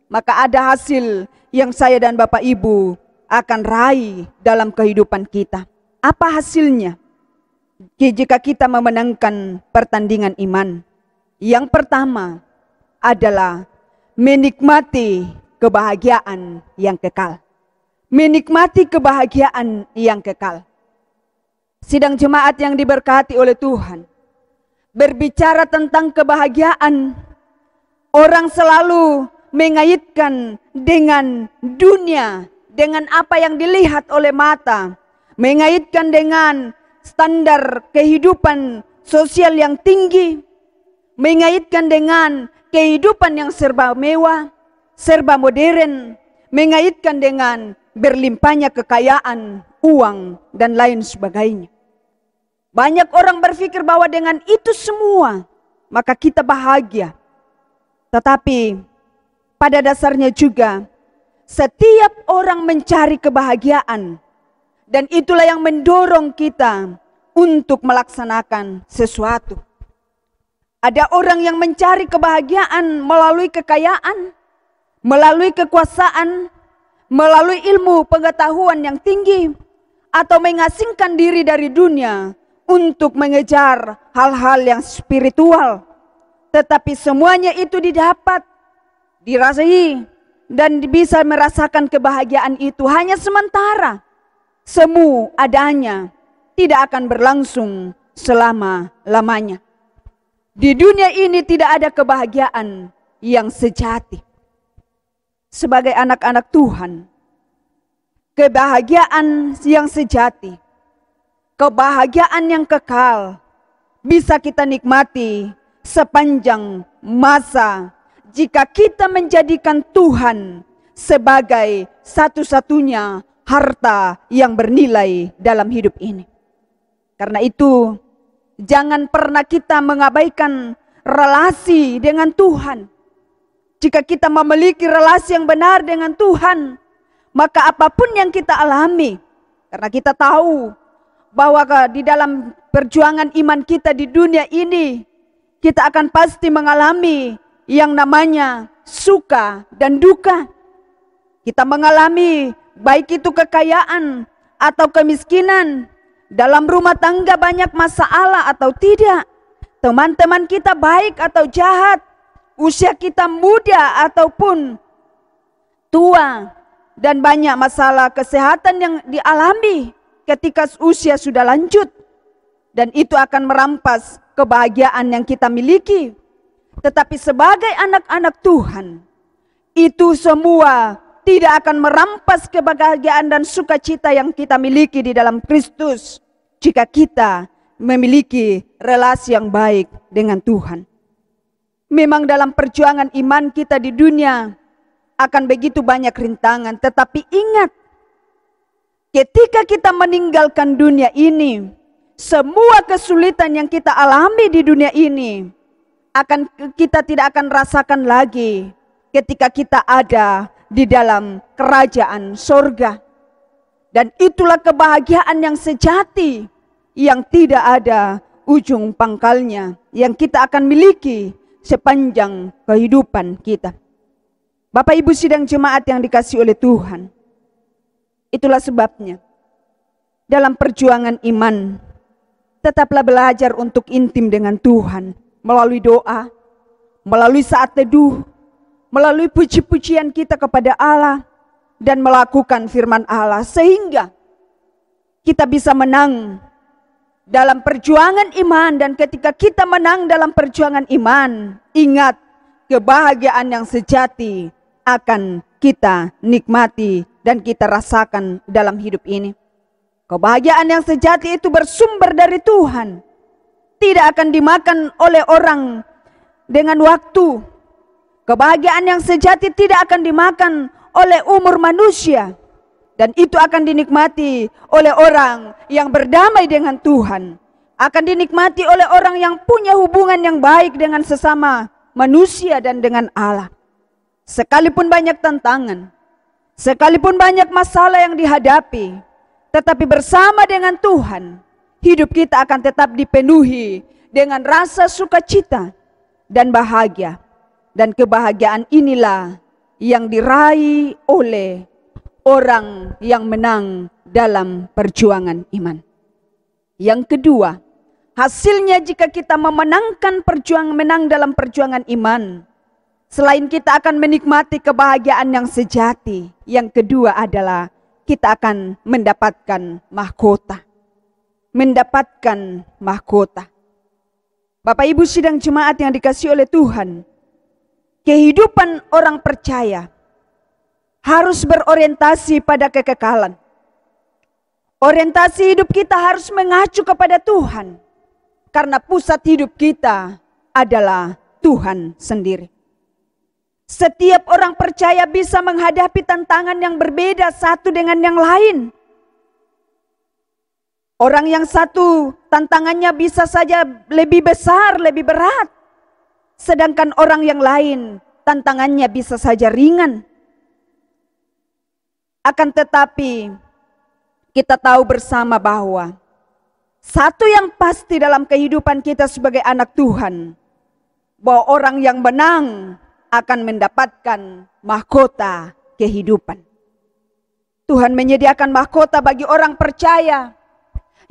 maka ada hasil yang saya dan Bapak Ibu akan raih dalam kehidupan kita. Apa hasilnya jika kita memenangkan pertandingan iman? Yang pertama adalah menikmati kebahagiaan yang kekal. Menikmati kebahagiaan yang kekal. Sidang jemaat yang diberkati oleh Tuhan, berbicara tentang kebahagiaan Orang selalu mengaitkan dengan dunia, dengan apa yang dilihat oleh mata, mengaitkan dengan standar kehidupan sosial yang tinggi, mengaitkan dengan kehidupan yang serba mewah, serba modern, mengaitkan dengan berlimpahnya kekayaan, uang, dan lain sebagainya. Banyak orang berpikir bahwa dengan itu semua, maka kita bahagia. Tetapi pada dasarnya juga, setiap orang mencari kebahagiaan. Dan itulah yang mendorong kita untuk melaksanakan sesuatu. Ada orang yang mencari kebahagiaan melalui kekayaan, melalui kekuasaan, melalui ilmu pengetahuan yang tinggi, atau mengasingkan diri dari dunia untuk mengejar hal-hal yang spiritual. Tetapi semuanya itu didapat, dirasai, dan bisa merasakan kebahagiaan itu hanya sementara. Semu adanya, tidak akan berlangsung selama-lamanya. Di dunia ini tidak ada kebahagiaan yang sejati. Sebagai anak-anak Tuhan, kebahagiaan yang sejati, kebahagiaan yang kekal, bisa kita nikmati sepanjang masa jika kita menjadikan Tuhan sebagai satu-satunya harta yang bernilai dalam hidup ini. Karena itu, jangan pernah kita mengabaikan relasi dengan Tuhan. Jika kita memiliki relasi yang benar dengan Tuhan, maka apapun yang kita alami, karena kita tahu bahwa di dalam perjuangan iman kita di dunia ini, kita akan pasti mengalami yang namanya suka dan duka. Kita mengalami baik itu kekayaan atau kemiskinan, dalam rumah tangga banyak masalah atau tidak, teman-teman kita baik atau jahat, usia kita muda ataupun tua, dan banyak masalah kesehatan yang dialami ketika usia sudah lanjut. Dan itu akan merampas kebahagiaan yang kita miliki. Tetapi sebagai anak-anak Tuhan, itu semua tidak akan merampas kebahagiaan dan sukacita yang kita miliki di dalam Kristus jika kita memiliki relasi yang baik dengan Tuhan. Memang dalam perjuangan iman kita di dunia akan begitu banyak rintangan, tetapi ingat, ketika kita meninggalkan dunia ini, semua kesulitan yang kita alami di dunia ini kita tidak akan rasakan lagi ketika kita ada di dalam kerajaan sorga. Dan itulah kebahagiaan yang sejati, yang tidak ada ujung pangkalnya, yang kita akan miliki sepanjang kehidupan kita. Bapak Ibu sidang jemaat yang dikasihi oleh Tuhan, itulah sebabnya dalam perjuangan iman, tetaplah belajar untuk intim dengan Tuhan melalui doa, melalui saat teduh, melalui puji-pujian kita kepada Allah, dan melakukan firman Allah, sehingga kita bisa menang dalam perjuangan iman. Dan ketika kita menang dalam perjuangan iman, ingat, kebahagiaan yang sejati akan kita nikmati dan kita rasakan dalam hidup ini. Kebahagiaan yang sejati itu bersumber dari Tuhan, tidak akan dimakan oleh orang dengan waktu. Kebahagiaan yang sejati tidak akan dimakan oleh umur manusia, dan itu akan dinikmati oleh orang yang berdamai dengan Tuhan, akan dinikmati oleh orang yang punya hubungan yang baik dengan sesama manusia dan dengan Allah. Sekalipun banyak tantangan, sekalipun banyak masalah yang dihadapi, tetapi bersama dengan Tuhan, hidup kita akan tetap dipenuhi dengan rasa sukacita dan bahagia. Dan kebahagiaan inilah yang diraih oleh orang yang menang dalam perjuangan iman. Yang kedua, hasilnya jika kita memenangkan menang dalam perjuangan iman, selain kita akan menikmati kebahagiaan yang sejati, yang kedua adalah kita akan mendapatkan mahkota. Mendapatkan mahkota. Bapak Ibu sidang jemaat yang dikasihi oleh Tuhan, kehidupan orang percaya harus berorientasi pada kekekalan. Orientasi hidup kita harus mengacu kepada Tuhan, karena pusat hidup kita adalah Tuhan sendiri. Setiap orang percaya bisa menghadapi tantangan yang berbeda satu dengan yang lain. Orang yang satu tantangannya bisa saja lebih besar, lebih berat. Sedangkan orang yang lain tantangannya bisa saja ringan. Akan tetapi kita tahu bersama bahwa satu yang pasti dalam kehidupan kita sebagai anak Tuhan, bahwa orang yang menang akan mendapatkan mahkota kehidupan. Tuhan menyediakan mahkota bagi orang percaya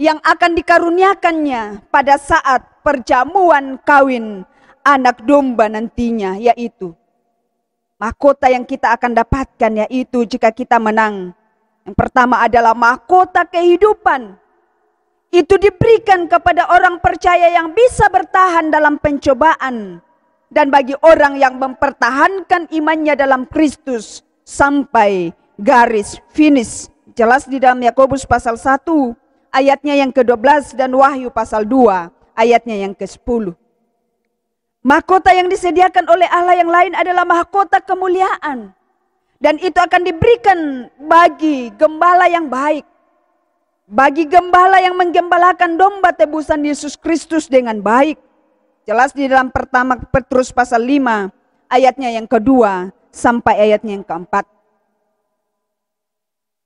yang akan dikaruniakannya pada saat perjamuan kawin anak domba nantinya, yaitu mahkota yang kita akan dapatkan, yaitu jika kita menang. Yang pertama adalah mahkota kehidupan. Itu diberikan kepada orang percaya yang bisa bertahan dalam pencobaan, dan bagi orang yang mempertahankan imannya dalam Kristus sampai garis finish. Jelas di dalam Yakobus pasal 1 ayatnya yang ke-12 dan Wahyu pasal 2 ayatnya yang ke-10. Mahkota yang disediakan oleh Allah yang lain adalah mahkota kemuliaan. Dan itu akan diberikan bagi gembala yang baik. Bagi gembala yang menggembalakan domba tebusan Yesus Kristus dengan baik. Jelas di dalam pertama Petrus pasal 5 ayatnya yang kedua sampai ayatnya yang keempat.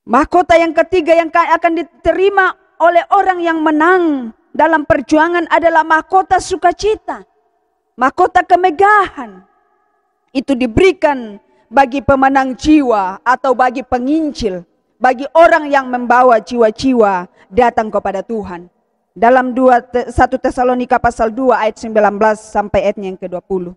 Mahkota yang ketiga yang akan diterima oleh orang yang menang dalam perjuangan adalah mahkota sukacita. Mahkota kemegahan. Itu diberikan bagi pemenang jiwa atau bagi penginjil, bagi orang yang membawa jiwa-jiwa datang kepada Tuhan. Dalam 1 Tesalonika pasal 2 ayat 19 sampai ayatnya yang ke-20.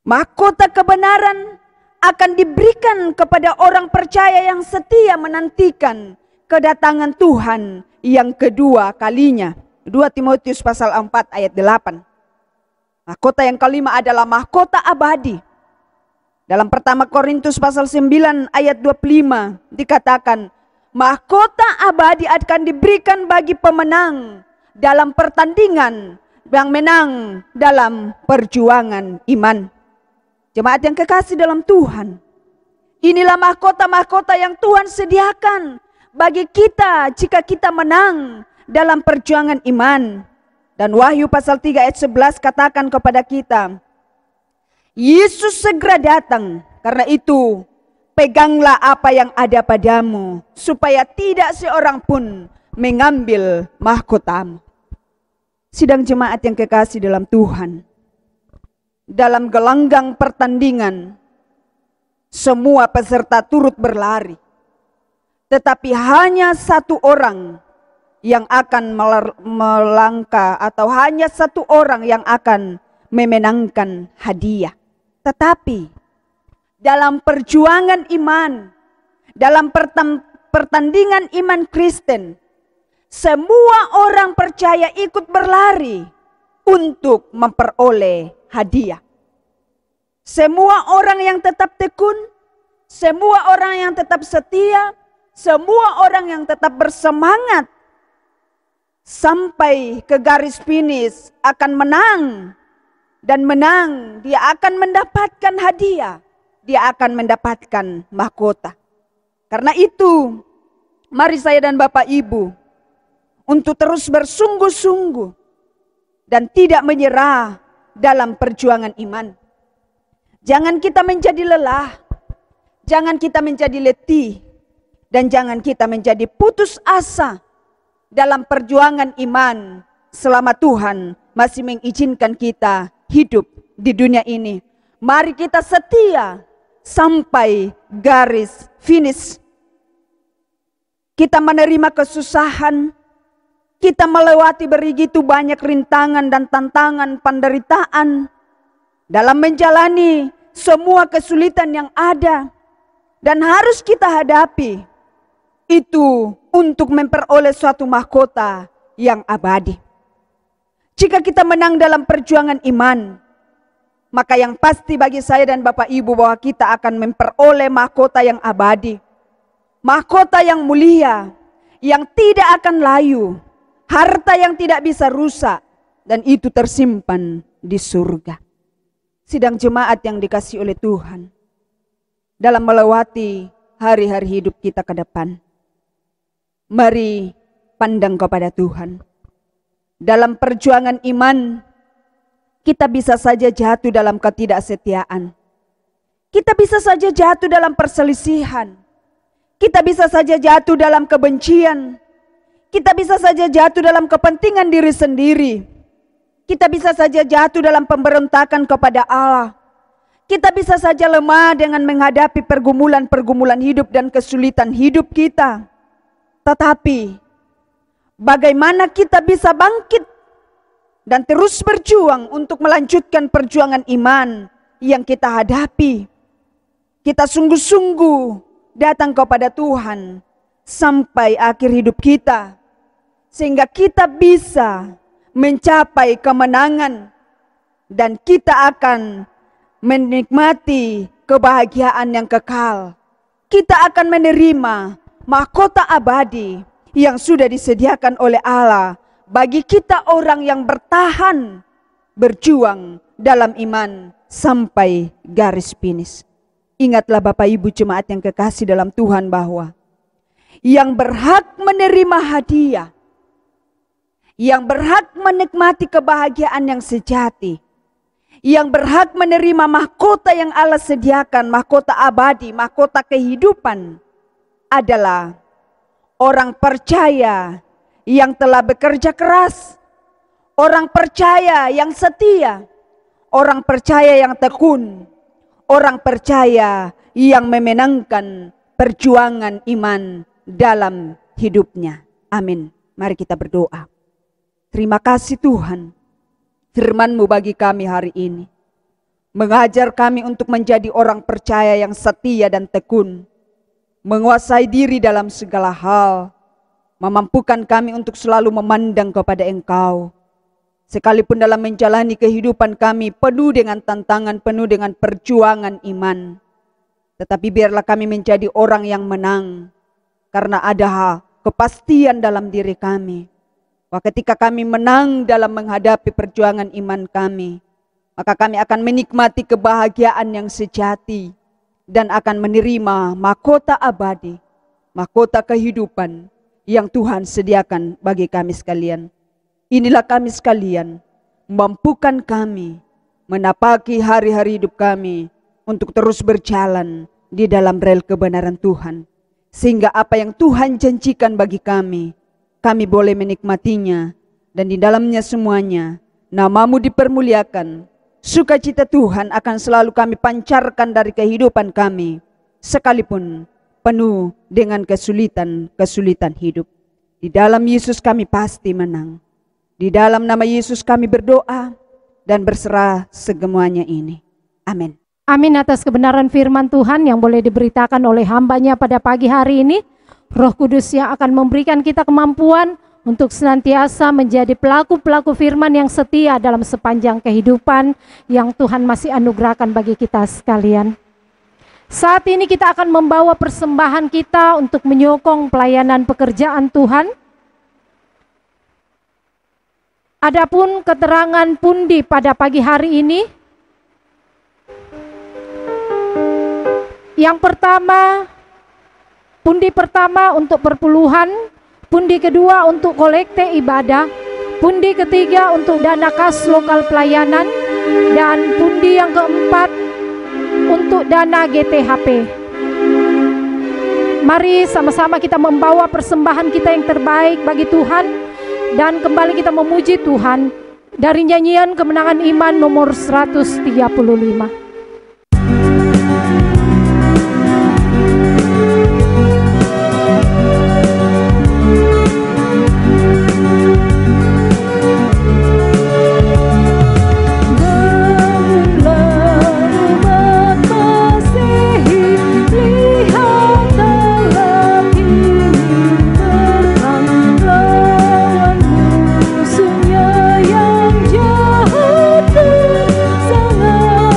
Mahkota kebenaran akan diberikan kepada orang percaya yang setia menantikan kedatangan Tuhan yang kedua kalinya. 2 Timotius pasal 4 ayat 8. Mahkota yang kelima adalah mahkota abadi. Dalam 1 Korintus pasal 9 ayat 25 dikatakan, mahkota abadi akan diberikan bagi pemenang dalam pertandingan, yang menang dalam perjuangan iman. Jemaat yang kekasih dalam Tuhan, inilah mahkota-mahkota yang Tuhan sediakan bagi kita jika kita menang dalam perjuangan iman. Dan Wahyu pasal 3 ayat 11 katakan kepada kita, Yesus segera datang, karena itu peganglah apa yang ada padamu, supaya tidak seorang pun mengambil mahkotamu. Sidang jemaat yang kekasih dalam Tuhan, dalam gelanggang pertandingan, semua peserta turut berlari. Tetapi hanya satu orang yang akan melangkah, atau hanya satu orang yang akan memenangkan hadiah. Tetapi dalam perjuangan iman, dalam pertandingan iman Kristen, semua orang percaya ikut berlari untuk memperoleh hadiah. Semua orang yang tetap tekun, semua orang yang tetap setia, semua orang yang tetap bersemangat sampai ke garis finish akan menang. Dan menang, dia akan mendapatkan hadiah. Dia akan mendapatkan mahkota. Karena itu, mari saya dan Bapak Ibu untuk terus bersungguh-sungguh dan tidak menyerah dalam perjuangan iman. Jangan kita menjadi lelah, jangan kita menjadi letih, dan jangan kita menjadi putus asa dalam perjuangan iman selama Tuhan masih mengizinkan kita hidup di dunia ini. Mari kita setia sampai garis finish. Kita menerima kesusahan, kita melewati begitu banyak rintangan dan tantangan penderitaan dalam menjalani semua kesulitan yang ada dan harus kita hadapi. Itu untuk memperoleh suatu mahkota yang abadi. Jika kita menang dalam perjuangan iman, maka yang pasti bagi saya dan Bapak Ibu bahwa kita akan memperoleh mahkota yang abadi. Mahkota yang mulia, yang tidak akan layu, harta yang tidak bisa rusak, dan itu tersimpan di surga. Sidang jemaat yang dikasihi oleh Tuhan, dalam melewati hari-hari hidup kita ke depan, mari pandang kepada Tuhan. Dalam perjuangan iman, kita bisa saja jatuh dalam ketidaksetiaan. Kita bisa saja jatuh dalam perselisihan. Kita bisa saja jatuh dalam kebencian. Kita bisa saja jatuh dalam kepentingan diri sendiri. Kita bisa saja jatuh dalam pemberontakan kepada Allah. Kita bisa saja lemah dengan menghadapi pergumulan-pergumulan hidup dan kesulitan hidup kita. Tetapi bagaimana kita bisa bangkit dan terus berjuang untuk melanjutkan perjuangan iman yang kita hadapi? Kita sungguh-sungguh datang kepada Tuhan sampai akhir hidup kita, sehingga kita bisa mencapai kemenangan dan kita akan menikmati kebahagiaan yang kekal. Kita akan menerima mahkota abadi yang sudah disediakan oleh Allah bagi kita orang yang bertahan, berjuang dalam iman sampai garis finish. Ingatlah Bapak Ibu jemaat yang kekasih dalam Tuhan bahwa yang berhak menerima hadiah, yang berhak menikmati kebahagiaan yang sejati, yang berhak menerima mahkota yang Allah sediakan, mahkota abadi, mahkota kehidupan, adalah orang percaya yang telah bekerja keras, orang percaya yang setia, orang percaya yang tekun, orang percaya yang memenangkan perjuangan iman dalam hidupnya. Amin. Mari kita berdoa. Terima kasih Tuhan, firman-Mu bagi kami hari ini mengajar kami untuk menjadi orang percaya yang setia dan tekun, menguasai diri dalam segala hal, memampukan kami untuk selalu memandang kepada Engkau. Sekalipun dalam menjalani kehidupan kami penuh dengan tantangan, penuh dengan perjuangan iman, tetapi biarlah kami menjadi orang yang menang, karena ada kepastian dalam diri kami, bahwa ketika kami menang dalam menghadapi perjuangan iman kami, maka kami akan menikmati kebahagiaan yang sejati dan akan menerima mahkota abadi, mahkota kehidupan yang Tuhan sediakan bagi kami sekalian. Inilah kami sekalian, mampukan kami menapaki hari-hari hidup kami untuk terus berjalan di dalam rel kebenaran Tuhan. Sehingga apa yang Tuhan janjikan bagi kami boleh menikmatinya. Dan di dalamnya semuanya, nama-Mu dipermuliakan. Sukacita Tuhan akan selalu kami pancarkan dari kehidupan kami, sekalipun penuh dengan kesulitan hidup. Di dalam Yesus kami pasti menang. Di dalam nama Yesus kami berdoa dan berserah semuanya ini. Amin. Amin atas kebenaran firman Tuhan yang boleh diberitakan oleh hamba-Nya pada pagi hari ini. Roh Kudus yang akan memberikan kita kemampuan untuk senantiasa menjadi pelaku-pelaku firman yang setia dalam sepanjang kehidupan yang Tuhan masih anugerahkan bagi kita sekalian. Saat ini kita akan membawa persembahan kita untuk menyokong pelayanan pekerjaan Tuhan. Adapun keterangan pundi pada pagi hari ini, yang pertama, pundi pertama untuk perpuluhan, pundi kedua untuk kolekte ibadah, pundi ketiga untuk dana kas lokal pelayanan, dan pundi yang keempat untuk dana GTHP. Mari sama-sama kita membawa persembahan kita yang terbaik bagi Tuhan, dan kembali kita memuji Tuhan dari nyanyian Kemenangan Iman nomor 135. Sangat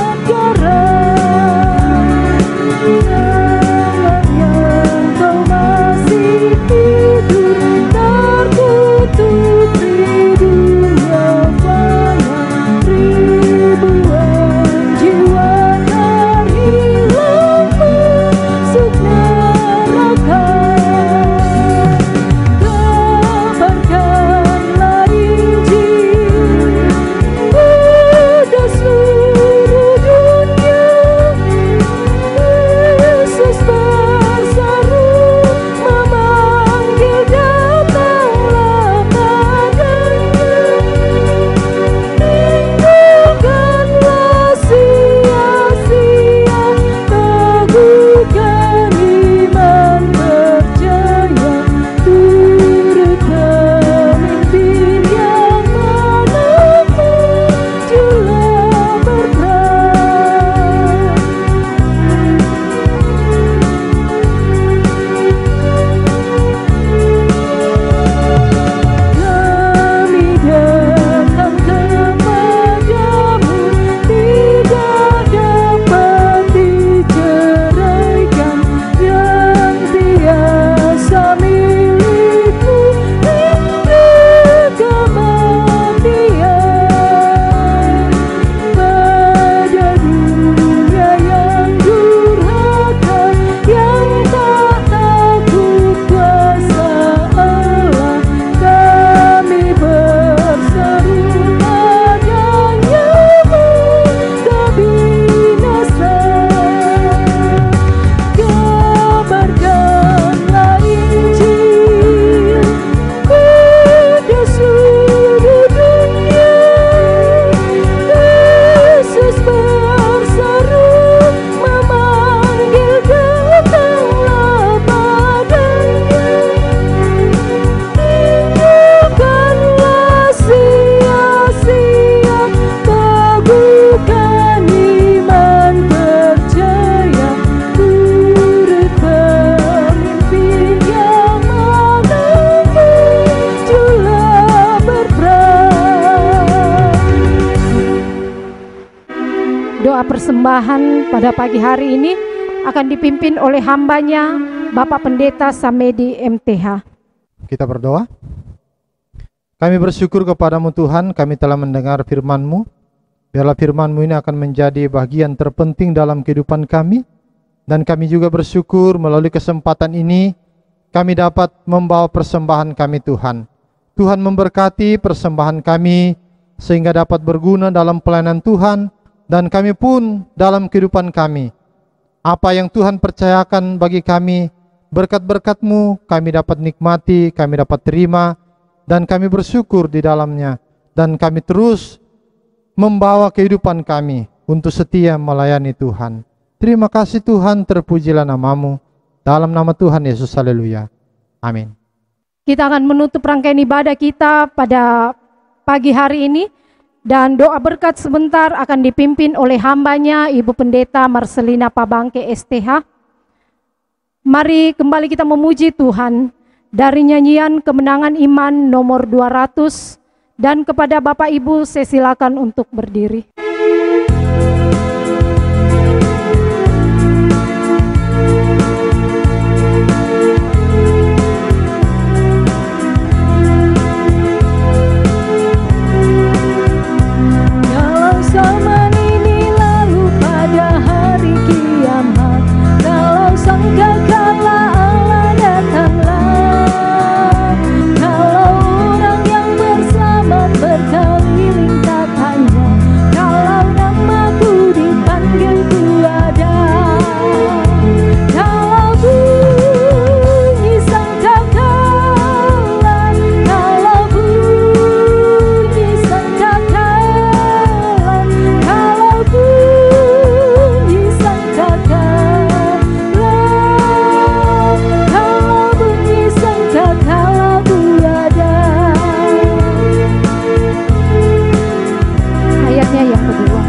persembahan pada pagi hari ini akan dipimpin oleh hambanya Bapak Pendeta Samedi MTH. Kita berdoa. Kami bersyukur kepadamu Tuhan, kami telah mendengar firman-Mu. Biarlah firman-Mu ini akan menjadi bagian terpenting dalam kehidupan kami. Dan kami juga bersyukur melalui kesempatan ini kami dapat membawa persembahan kami Tuhan. Tuhan memberkati persembahan kami sehingga dapat berguna dalam pelayanan Tuhan dan kami pun dalam kehidupan kami. Apa yang Tuhan percayakan bagi kami, berkat-berkat-Mu kami dapat nikmati, kami dapat terima, dan kami bersyukur di dalamnya. Dan kami terus membawa kehidupan kami untuk setia melayani Tuhan. Terima kasih Tuhan, terpujilah nama-Mu. Dalam nama Tuhan Yesus, haleluya. Amin. Kita akan menutup rangkaian ibadah kita pada pagi hari ini. Dan doa berkat sebentar akan dipimpin oleh hambanya Ibu Pendeta Marcelina Pabangke STH. Mari kembali kita memuji Tuhan dari nyanyian Kemenangan Iman nomor 200. Dan kepada Bapak Ibu saya silakan untuk berdiri. Zaman ini lalu pada hari kiamat, kalau sangkakala Allah datanglah, kalau orang yang bersama berkeliling tak hanya, kalau namaku dipanggil ku ada, kalau bunyi sangkakala, kalau bunyi sangkakala, kalau bunyi sangkakala, kalau bunyi sangkakala ku ada. Ayatnya yang kedua.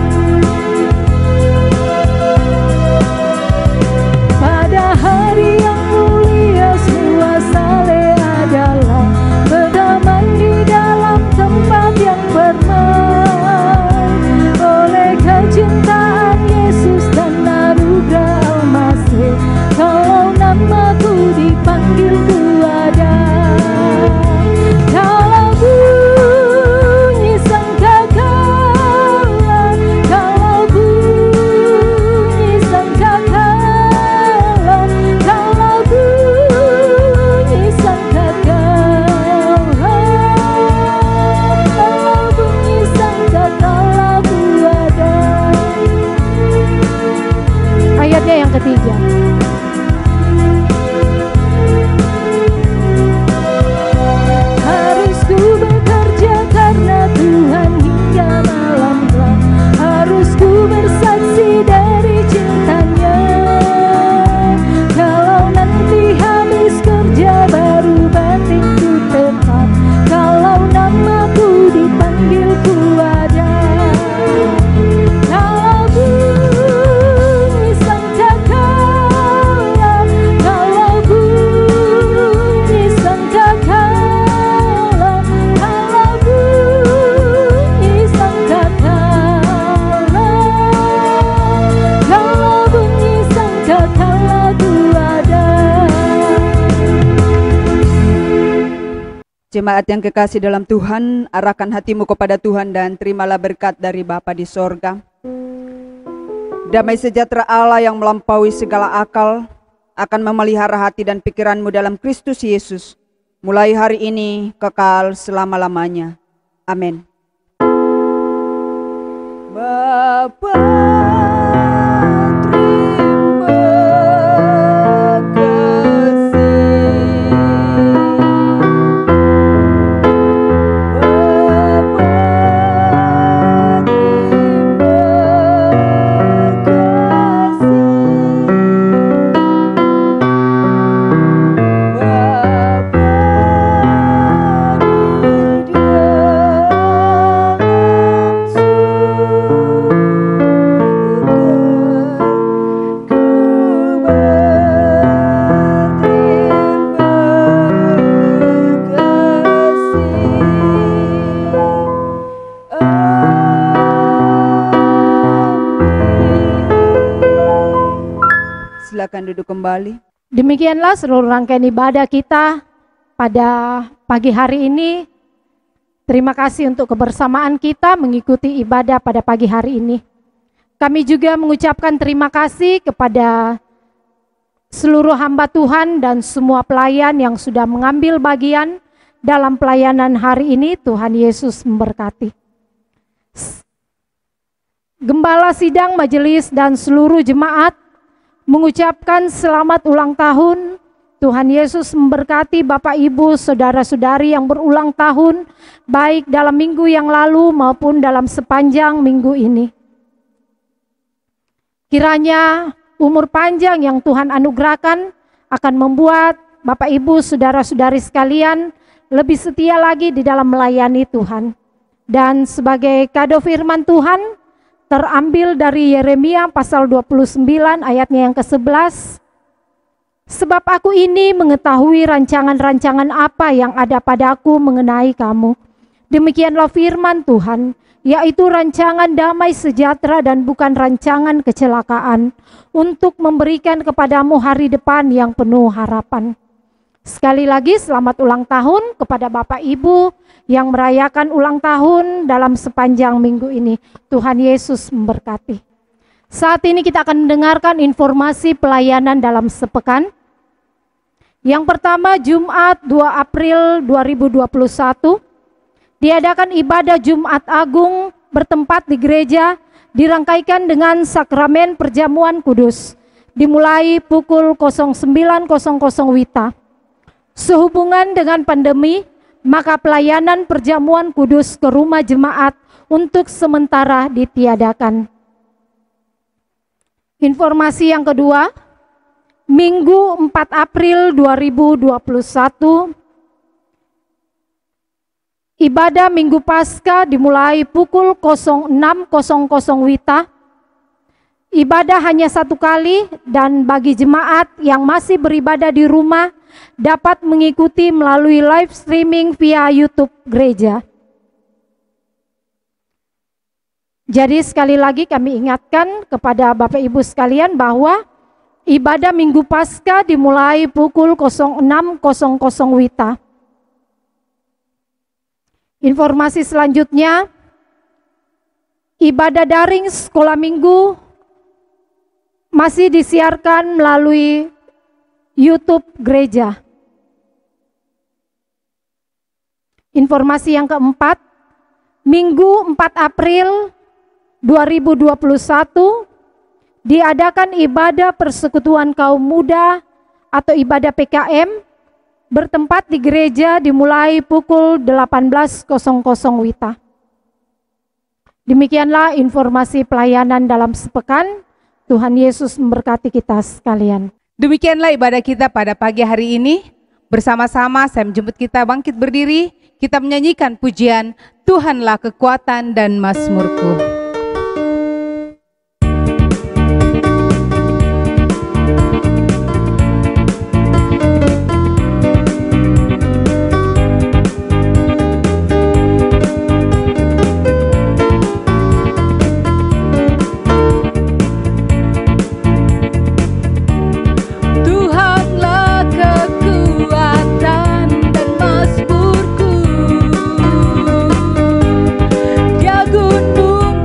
Pada hari yang mulia semua saleh adalah berdamai di dalam tempat yang permai, oleh kecintaan Yesus dan anugerah Al-Masih, kalau namaku dipanggil ku ada. Kalau bunyi sangkakala, kalau bunyi sangkakala, kalau bunyi sangkakala, kalau bunyi sangkakala ku ada. Ayatnya yang ketiga. Harus ku bekerja karena Tuhan hingga malam gelap, harus ku bersaksi dari cintanya. Kalau nanti habis kerja baru batinku tetap, kalau namaku dipanggil ku ada. Kalau bunyi sangkakala, kalau bunyi sangkakala, kalau bunyi sangkakala, kalau bunyi sangkakala ku ada. Jemaat yang kekasih dalam Tuhan, arahkan hatimu kepada Tuhan dan terimalah berkat dari Bapa di sorga. Damai sejahtera Allah yang melampaui segala akal akan memelihara hati dan pikiranmu dalam Kristus Yesus, mulai hari ini kekal selama-lamanya. Amin. Bapa, terima kasih. duduk kembali. Demikianlah seluruh rangkaian ibadah kita pada pagi hari ini. Terima kasih untuk kebersamaan kita mengikuti ibadah pada pagi hari ini. Kami juga mengucapkan terima kasih kepada seluruh hamba Tuhan dan semua pelayan yang sudah mengambil bagian dalam pelayanan hari ini. Tuhan Yesus memberkati. Gembala sidang majelis dan seluruh jemaat mengucapkan selamat ulang tahun. Tuhan Yesus memberkati Bapak Ibu, saudara-saudari yang berulang tahun, baik dalam minggu yang lalu maupun dalam sepanjang minggu ini. Kiranya umur panjang yang Tuhan anugerahkan akan membuat Bapak Ibu, saudara-saudari sekalian lebih setia lagi di dalam melayani Tuhan. Dan sebagai kado firman Tuhan, terambil dari Yeremia pasal 29 ayatnya yang ke-11. Sebab aku ini mengetahui rancangan-rancangan apa yang ada padaku mengenai kamu. Demikianlah firman Tuhan, yaitu rancangan damai sejahtera dan bukan rancangan kecelakaan, untuk memberikan kepadamu hari depan yang penuh harapan. Sekali lagi selamat ulang tahun kepada Bapak Ibu yang merayakan ulang tahun dalam sepanjang minggu ini. Tuhan Yesus memberkati. Saat ini kita akan mendengarkan informasi pelayanan dalam sepekan. Yang pertama, Jumat 2 April 2021, diadakan ibadah Jumat Agung bertempat di gereja, dirangkaikan dengan sakramen perjamuan kudus, dimulai pukul 09.00 WITA. Sehubungan dengan pandemi, maka pelayanan perjamuan kudus ke rumah jemaat untuk sementara ditiadakan. Informasi yang kedua, Minggu 4 April 2021, ibadah Minggu Paskah dimulai pukul 06.00 WITA. Ibadah hanya satu kali dan bagi jemaat yang masih beribadah di rumah dapat mengikuti melalui live streaming via YouTube gereja. Jadi sekali lagi kami ingatkan kepada Bapak Ibu sekalian bahwa ibadah Minggu Paskah dimulai pukul 06.00 WITA. Informasi selanjutnya, ibadah daring sekolah minggu masih disiarkan melalui YouTube gereja. Informasi yang keempat, Minggu 4 April 2021 diadakan ibadah persekutuan kaum muda atau ibadah PKM bertempat di gereja dimulai pukul 18.00 WITA. Demikianlah informasi pelayanan dalam sepekan. Tuhan Yesus memberkati kita sekalian. Demikianlah ibadah kita pada pagi hari ini. Bersama-sama saya menjemput kita bangkit berdiri. Kita menyanyikan pujian Tuhanlah kekuatan dan mazmurku. Dia gunung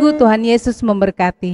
Minggu. Tuhan Yesus memberkati.